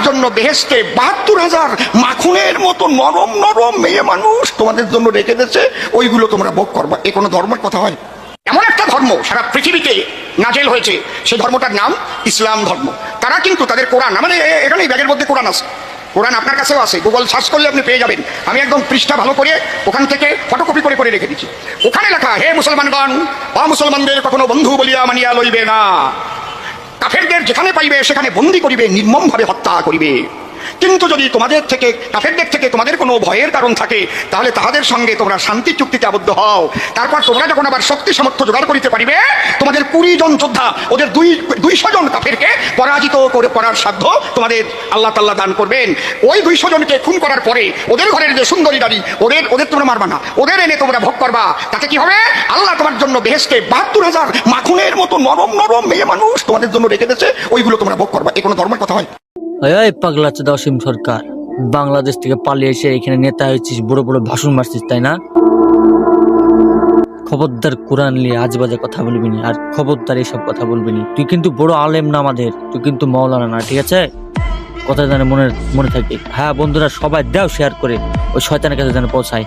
জন্য বেহেশতে 72,000 মাখনের মতো নরম নরম মেয়ে মানুষ তোমাদের জন্য রেখে দিয়েছে, ওইগুলো তোমরা ভোগ করবা। এ কোনো ধর্মের কথা হয়? এমন একটা ধর্ম সারা পৃথিবীতে নাজেল হয়েছে, সেই ধর্মটার নাম ইসলাম ধর্ম। তারা কিন্তু তাদের কোরআন, মানে এখানে ব্যাগের মধ্যে কোরআন আছে, কোরআন আপনার কাছেও আছে, গুগল সার্চ করলে আপনি পেয়ে যাবেন। আমি একদম পৃষ্ঠা ভালো করে ওখান থেকে ফটোকপি করে করে রেখে দিচ্ছি। ওখানে লেখা, হে মুসলমানগণ, অমুসলমানদের কখনো বন্ধু বলিয়া মানিয়া লইবে না, কাফেরদের যেখানে পাইবে সেখানে বন্দী করিবে, নির্মমভাবে হত্যা করিবে। কিন্তু যদি তোমাদের থেকে, কাফেরদের থেকে তোমাদের কোনো ভয়ের কারণ থাকে, তাহলে তাহাদের সঙ্গে তোমরা শান্তি চুক্তিতে আবদ্ধ হও। তারপর তোমরা যখন আবার শক্তি সামর্থ্য জোগাড় করিতে পারিবে, তোমাদের 20 জন যোদ্ধা, ওদের 200 জন কাফেরকে পরাজিত করে করার সাধ্য তোমাদের আল্লাহ তাআলা দান করবেন। ওই 200 জনকে খুন করার পরে ওদের ঘরের যে সুন্দরী নারী, ওদের তোমরা মারবা না, ওদের এনে তোমরা ভোগ করবা। তাতে কি হবে? আল্লাহ তোমার জন্য বেহেশতে 72,000 মাখনের মতো নরম নরম মেয়ে মানুষ তোমাদের জন্য রেখে দিয়েছে, ওইগুলো তোমরা ভোগ করবা। এ কোনো ধর্মের কথা হয়? এই পাগলা চোদা অসীম সরকার, বাংলাদেশ থেকে পালিয়ে এসে এখানে নেতা হয়েছিস, বড় বড় ভাষণ মারছিস, তাই না? খবরদার কোরআন নিয়ে আজেবাজে কথা বলবি না, আর খবরদার এইসব কথা বলবি না। তুই কিন্তু বড় আলেম না আমাদের, তুই কিন্তু মাওলানা না, ঠিক আছে? কথা যেন মনে থাকে। হ্যাঁ বন্ধুরা, সবাই দাও শেয়ার করে, ওই শয়তানের কাছে যেন পৌঁছায়।